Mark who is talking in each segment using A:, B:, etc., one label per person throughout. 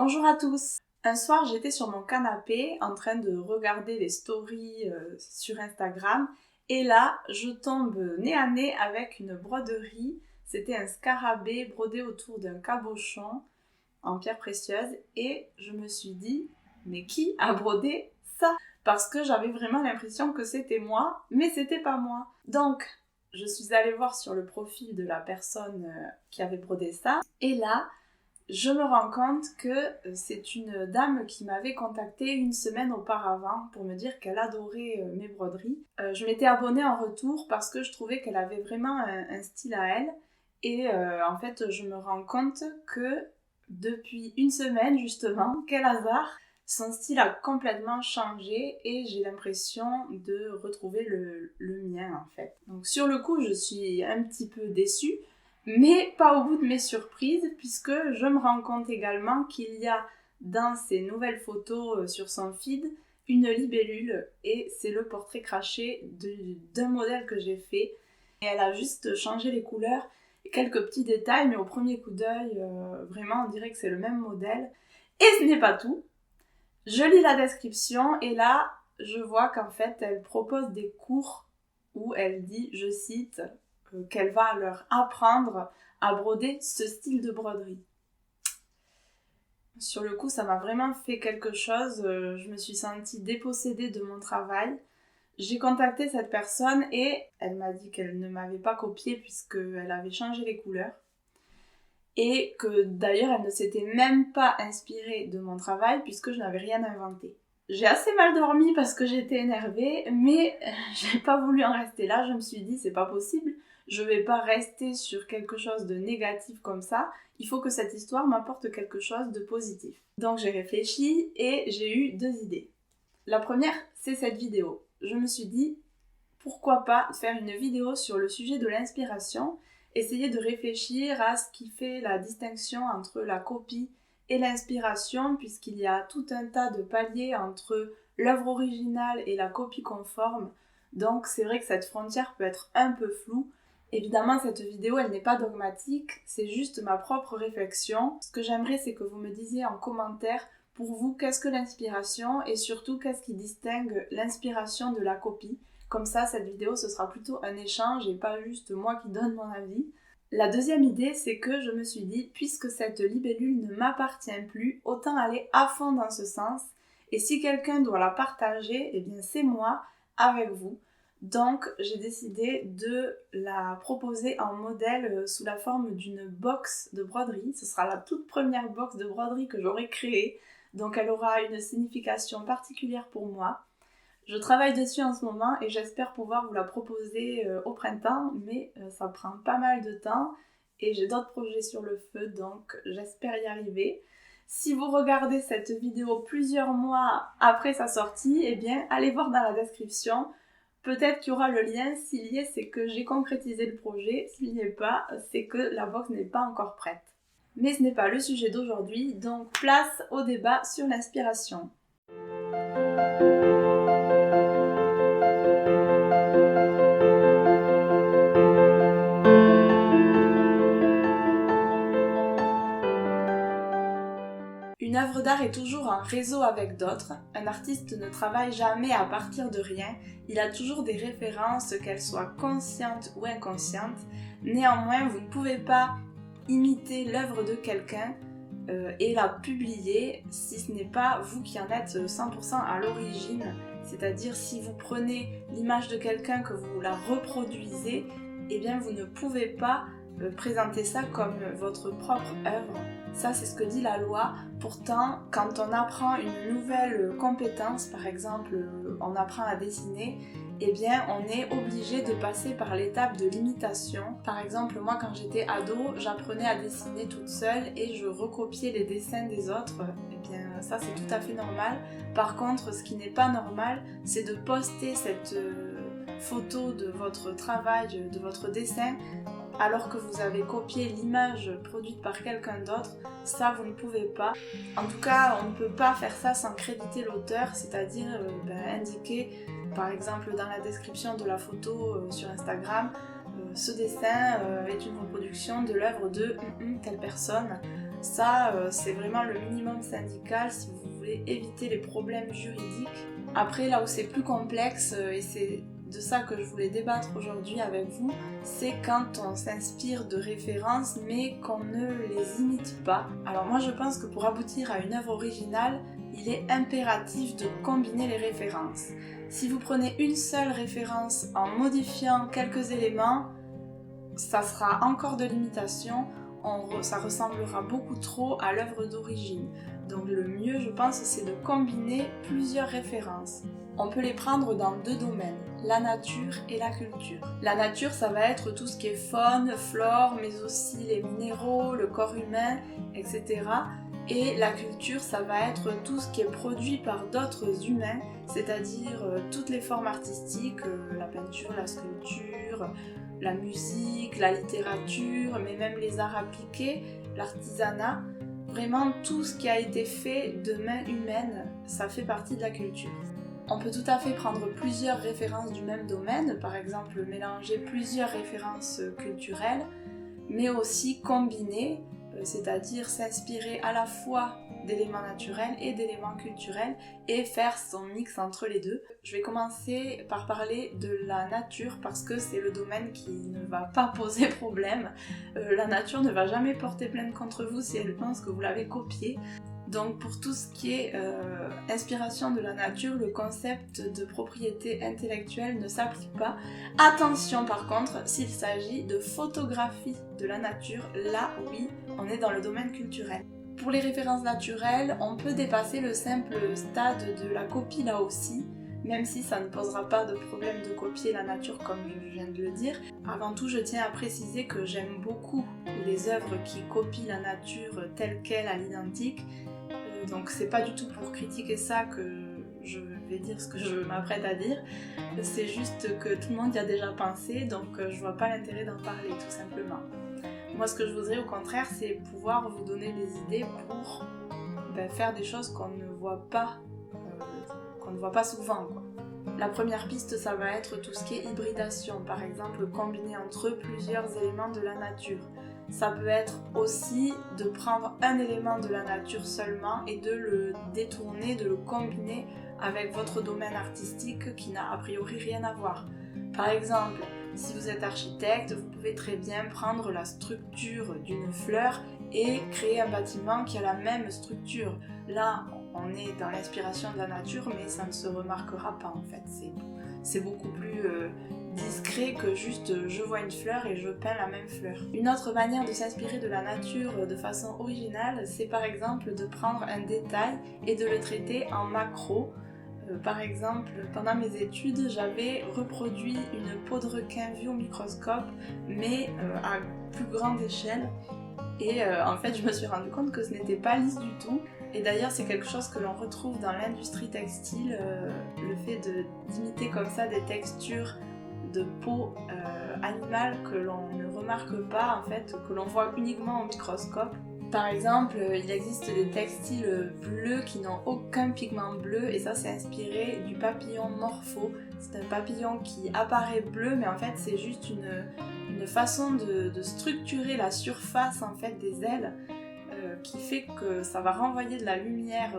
A: Bonjour à tous. Un soir, j'étais sur mon canapé en train de regarder les stories sur Instagram et là, je tombe nez à nez avec une broderie. C'était un scarabée brodé autour d'un cabochon en pierre précieuse et je me suis dit, mais qui a brodé ça? Parce que j'avais vraiment l'impression que c'était moi, mais c'était pas moi. Donc, je suis allée voir sur le profil de la personne qui avait brodé ça et là, je me rends compte que c'est une dame qui m'avait contactée une semaine auparavant pour me dire qu'elle adorait mes broderies. Je m'étais abonnée en retour parce que je trouvais qu'elle avait vraiment un style à elle. Et en fait, je me rends compte que depuis une semaine, justement, quel hasard, son style a complètement changé et j'ai l'impression de retrouver le mien, en fait. Donc sur le coup, je suis un petit peu déçue. Mais pas au bout de mes surprises, puisque je me rends compte également qu'il y a dans ces nouvelles photos sur son feed une libellule et c'est le portrait craché d'un modèle que j'ai fait. Et elle a juste changé les couleurs et quelques petits détails, mais au premier coup d'œil, vraiment on dirait que c'est le même modèle. Et ce n'est pas tout. Je lis la description et là, je vois qu'en fait, elle propose des cours où elle dit, je cite, qu'elle va leur apprendre à broder ce style de broderie. Sur le coup, ça m'a vraiment fait quelque chose. Je me suis sentie dépossédée de mon travail. J'ai contacté cette personne et elle m'a dit qu'elle ne m'avait pas copié puisqu'elle avait changé les couleurs. Et que d'ailleurs, elle ne s'était même pas inspirée de mon travail puisque je n'avais rien inventé. J'ai assez mal dormi parce que j'étais énervée, mais j'ai pas voulu en rester là. Je me suis dit, c'est pas possible. Je vais pas rester sur quelque chose de négatif comme ça. Il faut que cette histoire m'apporte quelque chose de positif. Donc j'ai réfléchi et j'ai eu deux idées. La première, c'est cette vidéo. Je me suis dit, pourquoi pas faire une vidéo sur le sujet de l'inspiration, essayer de réfléchir à ce qui fait la distinction entre la copie et l'inspiration, puisqu'il y a tout un tas de paliers entre l'œuvre originale et la copie conforme. Donc c'est vrai que cette frontière peut être un peu floue. Évidemment, cette vidéo, elle n'est pas dogmatique, c'est juste ma propre réflexion. Ce que j'aimerais, c'est que vous me disiez en commentaire, pour vous, qu'est-ce que l'inspiration et surtout, qu'est-ce qui distingue l'inspiration de la copie. Comme ça, cette vidéo, ce sera plutôt un échange et pas juste moi qui donne mon avis. La deuxième idée, c'est que je me suis dit, puisque cette libellule ne m'appartient plus, autant aller à fond dans ce sens. Et si quelqu'un doit la partager, eh bien c'est moi, avec vous. Donc j'ai décidé de la proposer en modèle sous la forme d'une box de broderie. Ce sera la toute première box de broderie que j'aurai créée. Donc elle aura une signification particulière pour moi. Je travaille dessus en ce moment et j'espère pouvoir vous la proposer au printemps, mais ça prend pas mal de temps et j'ai d'autres projets sur le feu, donc j'espère y arriver. Si vous regardez cette vidéo plusieurs mois après sa sortie, eh bien allez voir dans la description. Peut-être qu'il y aura le lien. S'il y est, c'est que j'ai concrétisé le projet. S'il n'y est pas, c'est que la box n'est pas encore prête. Mais ce n'est pas le sujet d'aujourd'hui, donc place au débat sur l'inspiration. Une œuvre d'art est toujours en réseau avec d'autres. Un artiste ne travaille jamais à partir de rien. Il a toujours des références, qu'elles soient conscientes ou inconscientes. Néanmoins, vous ne pouvez pas imiter l'œuvre de quelqu'un et la publier si ce n'est pas vous qui en êtes 100% à l'origine. C'est-à-dire si vous prenez l'image de quelqu'un que vous la reproduisez, eh bien vous ne pouvez pas présenter ça comme votre propre œuvre. Ça, c'est ce que dit la loi. Pourtant, quand on apprend une nouvelle compétence, par exemple, on apprend à dessiner, eh bien, on est obligé de passer par l'étape de l'imitation. Par exemple, moi, quand j'étais ado, j'apprenais à dessiner toute seule et je recopiais les dessins des autres. Eh bien, ça, c'est tout à fait normal. Par contre, ce qui n'est pas normal, c'est de poster cette photo de votre travail, de votre dessin, alors que vous avez copié l'image produite par quelqu'un d'autre. Ça, vous ne pouvez pas. En tout cas, on ne peut pas faire ça sans créditer l'auteur, c'est-à-dire indiquer, par exemple dans la description de la photo sur Instagram, ce dessin est une reproduction de l'œuvre de telle personne. Ça, c'est vraiment le minimum syndical si vous voulez éviter les problèmes juridiques. Après, là où c'est plus complexe, et c'est de ça que je voulais débattre aujourd'hui avec vous, c'est quand on s'inspire de références mais qu'on ne les imite pas. Alors moi je pense que pour aboutir à une œuvre originale, il est impératif de combiner les références. Si vous prenez une seule référence en modifiant quelques éléments, ça sera encore de l'imitation, ça ressemblera beaucoup trop à l'œuvre d'origine. Donc le mieux, je pense, c'est de combiner plusieurs références. On peut les prendre dans deux domaines, la nature et la culture. La nature, ça va être tout ce qui est faune, flore, mais aussi les minéraux, le corps humain, etc. Et la culture, ça va être tout ce qui est produit par d'autres humains, c'est-à-dire toutes les formes artistiques, la peinture, la sculpture, la musique, la littérature, mais même les arts appliqués, l'artisanat. Vraiment tout ce qui a été fait de main humaine, ça fait partie de la culture. On peut tout à fait prendre plusieurs références du même domaine, par exemple mélanger plusieurs références culturelles, mais aussi combiner, c'est-à-dire s'inspirer à la fois d'éléments naturels et d'éléments culturels et faire son mix entre les deux. Je vais commencer par parler de la nature parce que c'est le domaine qui ne va pas poser problème. La nature ne va jamais porter plainte contre vous si elle pense que vous l'avez copiée. Donc pour tout ce qui est inspiration de la nature, le concept de propriété intellectuelle ne s'applique pas. Attention par contre, s'il s'agit de photographie de la nature, là oui, on est dans le domaine culturel. Pour les références naturelles, on peut dépasser le simple stade de la copie là aussi, même si ça ne posera pas de problème de copier la nature comme je viens de le dire. Avant tout, je tiens à préciser que j'aime beaucoup les œuvres qui copient la nature telle qu'elle à l'identique. Donc c'est pas du tout pour critiquer ça que je vais dire ce que je m'apprête à dire, c'est juste que tout le monde y a déjà pensé, donc je vois pas l'intérêt d'en parler tout simplement. Moi ce que je voudrais au contraire c'est pouvoir vous donner des idées pour faire des choses qu'on ne voit pas souvent, quoi. La première piste ça va être tout ce qui est hybridation, par exemple combiner entre eux plusieurs éléments de la nature. Ça peut être aussi de prendre un élément de la nature seulement et de le détourner, de le combiner avec votre domaine artistique qui n'a a priori rien à voir. Par exemple, si vous êtes architecte, vous pouvez très bien prendre la structure d'une fleur et créer un bâtiment qui a la même structure. Là, on est dans l'inspiration de la nature, mais ça ne se remarquera pas en fait. C'est beaucoup plus discret que juste je vois une fleur et je peins la même fleur. Une autre manière de s'inspirer de la nature de façon originale, c'est par exemple de prendre un détail et de le traiter en macro. Par exemple, pendant mes études, j'avais reproduit une peau de requin vue au microscope, mais à plus grande échelle. Et en fait, je me suis rendu compte que ce n'était pas lisse du tout. Et d'ailleurs, c'est quelque chose que l'on retrouve dans l'industrie textile, le fait d'imiter comme ça des textures de peau animale que l'on ne remarque pas, en fait, que l'on voit uniquement au microscope. Par exemple, il existe des textiles bleus qui n'ont aucun pigment bleu, et ça c'est inspiré du papillon morpho. C'est un papillon qui apparaît bleu, mais en fait c'est juste une façon de structurer la surface en fait des ailes qui fait que ça va renvoyer de la lumière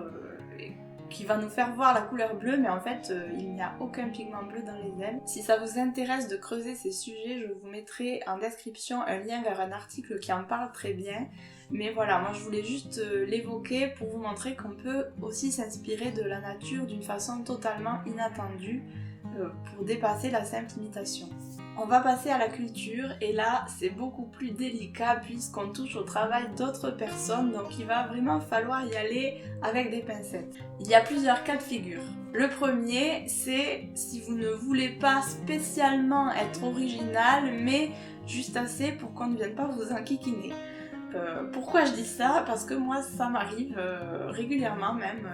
A: qui va nous faire voir la couleur bleue, mais en fait il n'y a aucun pigment bleu dans les ailes. Si ça vous intéresse de creuser ces sujets, je vous mettrai en description un lien vers un article qui en parle très bien. Mais voilà, moi je voulais juste l'évoquer pour vous montrer qu'on peut aussi s'inspirer de la nature d'une façon totalement inattendue pour dépasser la simple imitation. On va passer à la culture et là c'est beaucoup plus délicat puisqu'on touche au travail d'autres personnes, donc il va vraiment falloir y aller avec des pincettes. Il y a plusieurs cas de figure. Le premier, c'est si vous ne voulez pas spécialement être original mais juste assez pour qu'on ne vienne pas vous enquiquiner. Pourquoi je dis ça? Parce que moi ça m'arrive régulièrement même.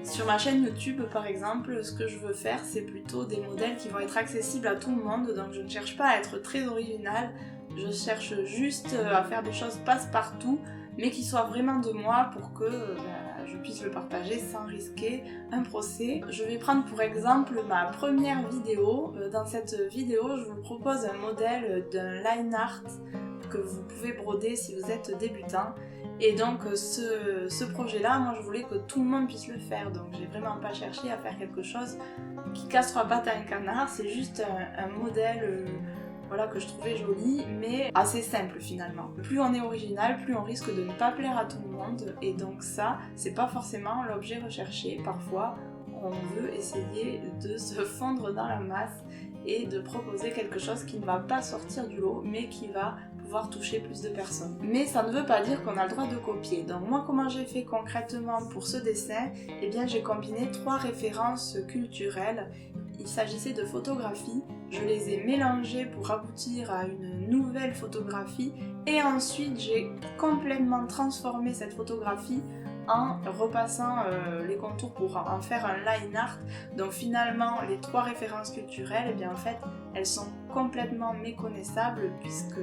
A: Sur ma chaîne YouTube par exemple, ce que je veux faire c'est plutôt des modèles qui vont être accessibles à tout le monde, donc je ne cherche pas à être très originale, je cherche juste à faire des choses passe-partout, mais qui soient vraiment de moi pour que je puisse le partager sans risquer un procès. Je vais prendre pour exemple ma première vidéo. Dans cette vidéo, je vous propose un modèle d'un line art que vous pouvez broder si vous êtes débutant. Et donc ce projet-là, moi je voulais que tout le monde puisse le faire, donc j'ai vraiment pas cherché à faire quelque chose qui casse trois pattes à un canard, c'est juste un modèle voilà, que je trouvais joli, mais assez simple finalement. Plus on est original, plus on risque de ne pas plaire à tout le monde, et donc ça, c'est pas forcément l'objet recherché. Parfois, on veut essayer de se fondre dans la masse et de proposer quelque chose qui ne va pas sortir du lot, mais qui va pouvoir toucher plus de personnes. Mais ça ne veut pas dire qu'on a le droit de copier. Donc moi, comment j'ai fait concrètement pour ce dessin? Eh bien, j'ai combiné 3 références culturelles. Il s'agissait de photographies, je les ai mélangées pour aboutir à une nouvelle photographie, et ensuite j'ai complètement transformé cette photographie en repassant les contours pour en faire un line art. Donc finalement, les 3 références culturelles, eh bien en fait, elles sont complètement méconnaissables puisque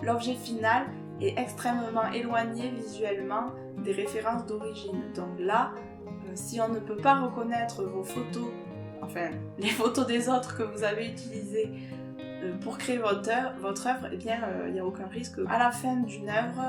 A: l'objet final est extrêmement éloigné visuellement des références d'origine. Donc là, si on ne peut pas reconnaître vos photos, enfin les photos des autres que vous avez utilisées pour créer votre œuvre, eh bien il n'y a aucun risque. À la fin d'une œuvre,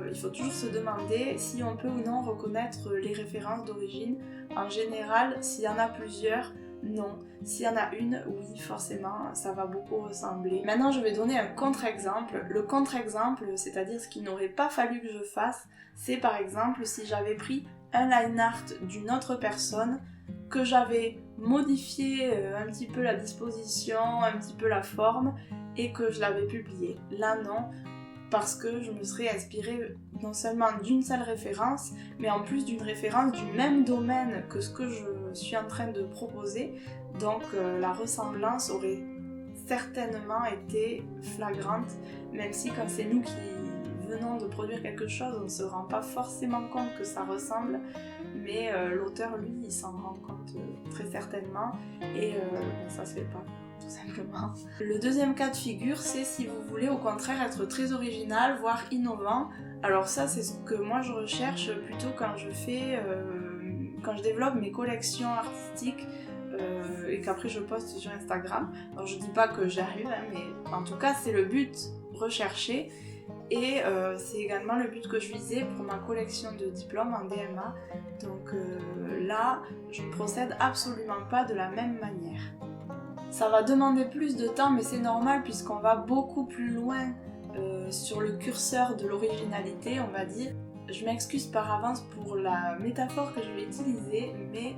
A: il faut toujours se demander si on peut ou non reconnaître les références d'origine. En général, s'il y en a plusieurs, non. S'il y en a une, oui, forcément, ça va beaucoup ressembler. Maintenant, je vais donner un contre-exemple. Le contre-exemple, c'est-à-dire ce qu'il n'aurait pas fallu que je fasse, c'est par exemple si j'avais pris un line art d'une autre personne, que j'avais modifié un petit peu la disposition, un petit peu la forme, et que je l'avais publié. Là, non, parce que je me serais inspirée non seulement d'une seule référence, mais en plus d'une référence du même domaine que ce que je suis en train de proposer. Donc la ressemblance aurait certainement été flagrante, même si quand c'est nous qui venons de produire quelque chose, on ne se rend pas forcément compte que ça ressemble, mais l'auteur, lui, il s'en rend compte très certainement, et ça se fait pas. Tout simplement. Le deuxième cas de figure, c'est si vous voulez au contraire être très original, voire innovant. Alors ça, c'est ce que moi je recherche plutôt quand je développe mes collections artistiques et qu'après je poste sur Instagram. Alors je dis pas que j'y arrive, hein, mais en tout cas c'est le but recherché. Et c'est également le but que je visais pour ma collection de diplômes en DMA. Donc là, je ne procède absolument pas de la même manière. Ça va demander plus de temps, mais c'est normal puisqu'on va beaucoup plus loin sur le curseur de l'originalité, on va dire. Je m'excuse par avance pour la métaphore que je vais utiliser, mais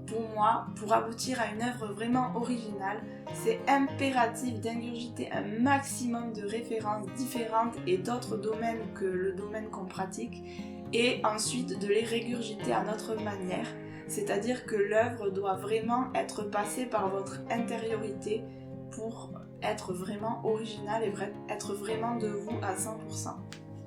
A: pour moi, pour aboutir à une œuvre vraiment originale, c'est impératif d'ingurgiter un maximum de références différentes et d'autres domaines que le domaine qu'on pratique, et ensuite de les régurgiter à notre manière. C'est-à-dire que l'œuvre doit vraiment être passée par votre intériorité pour être vraiment originale et être vraiment de vous à 100%.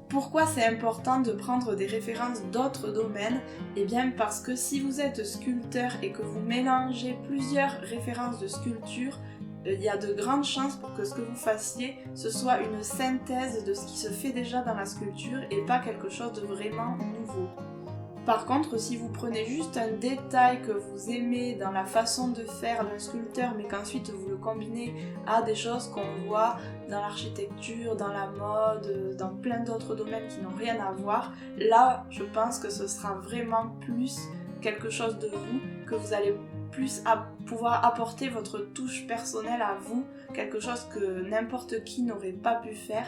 A: Pourquoi c'est important de prendre des références d'autres domaines? Eh bien parce que si vous êtes sculpteur et que vous mélangez plusieurs références de sculpture, il y a de grandes chances pour que ce que vous fassiez, ce soit une synthèse de ce qui se fait déjà dans la sculpture et pas quelque chose de vraiment nouveau. Par contre, si vous prenez juste un détail que vous aimez dans la façon de faire d'un sculpteur, mais qu'ensuite vous le combinez à des choses qu'on voit dans l'architecture, dans la mode, dans plein d'autres domaines qui n'ont rien à voir, là, je pense que ce sera vraiment plus quelque chose de vous, que vous allez plus pouvoir apporter votre touche personnelle à vous, quelque chose que n'importe qui n'aurait pas pu faire.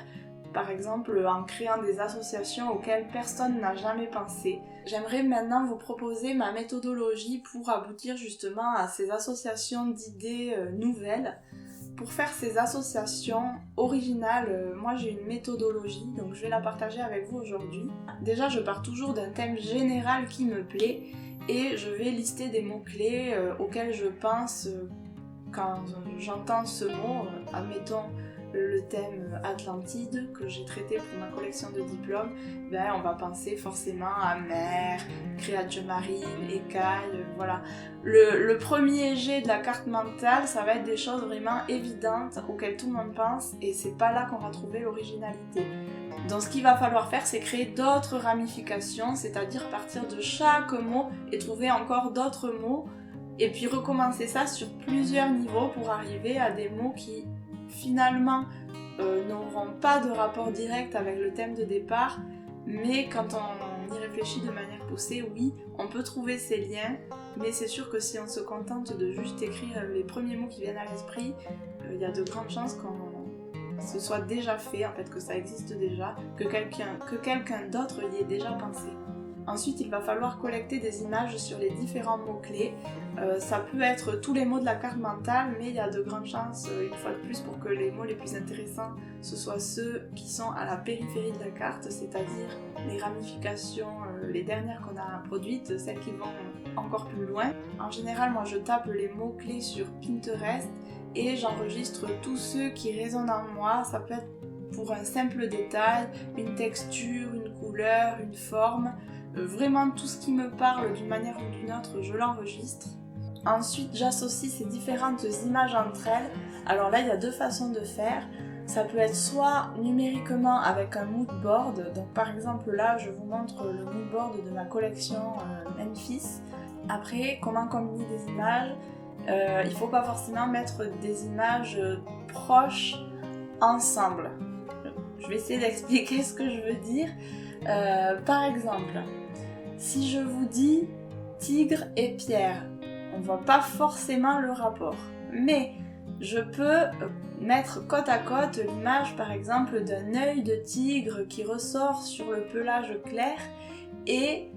A: Par exemple en créant des associations auxquelles personne n'a jamais pensé. J'aimerais maintenant vous proposer ma méthodologie pour aboutir justement à ces associations d'idées nouvelles. Pour faire ces associations originales, moi j'ai une méthodologie, donc je vais la partager avec vous aujourd'hui. Déjà, je pars toujours d'un thème général qui me plaît et je vais lister des mots-clés auxquels je pense quand j'entends ce mot, admettons le thème Atlantide que j'ai traité pour ma collection de diplômes, ben on va penser forcément à mer, créatures marines, écailles, voilà. Le premier jet de la carte mentale, ça va être des choses vraiment évidentes auxquelles tout le monde pense et c'est pas là qu'on va trouver l'originalité. Donc ce qu'il va falloir faire, c'est créer d'autres ramifications, c'est-à-dire partir de chaque mot et trouver encore d'autres mots et puis recommencer ça sur plusieurs niveaux pour arriver à des mots qui finalement n'auront pas de rapport direct avec le thème de départ, mais quand on y réfléchit de manière poussée, oui, on peut trouver ces liens, mais c'est sûr que si on se contente de juste écrire les premiers mots qui viennent à l'esprit, il y a de grandes chances que ce soit déjà fait, en fait, que ça existe déjà, que quelqu'un d'autre y ait déjà pensé. Ensuite, il va falloir collecter des images sur les différents mots-clés. Ça peut être tous les mots de la carte mentale, mais il y a de grandes chances, une fois de plus, pour que les mots les plus intéressants, ce soient ceux qui sont à la périphérie de la carte, c'est-à-dire les ramifications, les dernières qu'on a produites, celles qui vont encore plus loin. En général, moi je tape les mots-clés sur Pinterest et j'enregistre tous ceux qui résonnent en moi. Ça peut être pour un simple détail, une texture, une couleur, une forme. Vraiment tout ce qui me parle d'une manière ou d'une autre, je l'enregistre. Ensuite, j'associe ces différentes images entre elles. Alors là, il y a deux façons de faire. Ça peut être soit numériquement avec un mood board. Donc par exemple là, je vous montre le mood board de ma collection Memphis. Après, comment combiner des images. Il ne faut pas forcément mettre des images proches ensemble. Je vais essayer d'expliquer ce que je veux dire. Par exemple, si je vous dis tigre et pierre, on ne voit pas forcément le rapport. Mais je peux mettre côte à côte l'image par exemple d'un œil de tigre qui ressort sur le pelage clair et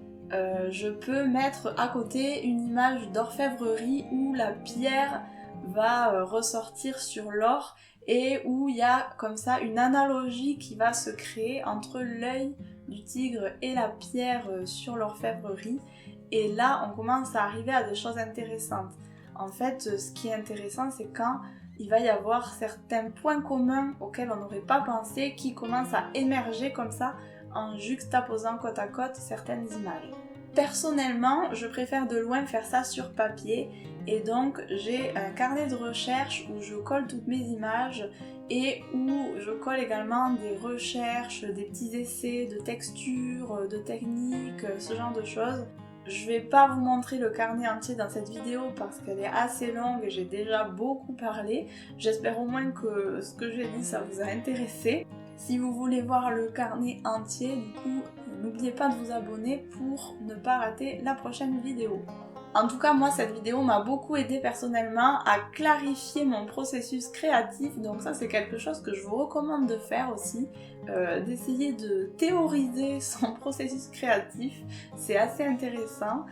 A: je peux mettre à côté une image d'orfèvrerie où la pierre va ressortir sur l'or et où il y a comme ça une analogie qui va se créer entre l'œil du tigre et la pierre sur l'orfèvrerie. Et là, on commence à arriver à des choses intéressantes. En fait, ce qui est intéressant, c'est quand il va y avoir certains points communs auxquels on n'aurait pas pensé qui commencent à émerger comme ça en juxtaposant côte à côte certaines images. Personnellement, je préfère de loin faire ça sur papier et donc j'ai un carnet de recherche où je colle toutes mes images et où je colle également des recherches, des petits essais de texture, de technique, ce genre de choses. Je vais pas vous montrer le carnet entier dans cette vidéo parce qu'elle est assez longue et j'ai déjà beaucoup parlé. J'espère au moins que ce que j'ai dit ça vous a intéressé. Si vous voulez voir le carnet entier, du coup, n'oubliez pas de vous abonner pour ne pas rater la prochaine vidéo. En tout cas, moi, cette vidéo m'a beaucoup aidé personnellement à clarifier mon processus créatif, donc ça c'est quelque chose que je vous recommande de faire aussi, d'essayer de théoriser son processus créatif, c'est assez intéressant.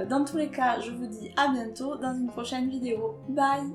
A: Dans tous les cas, je vous dis à bientôt dans une prochaine vidéo. Bye!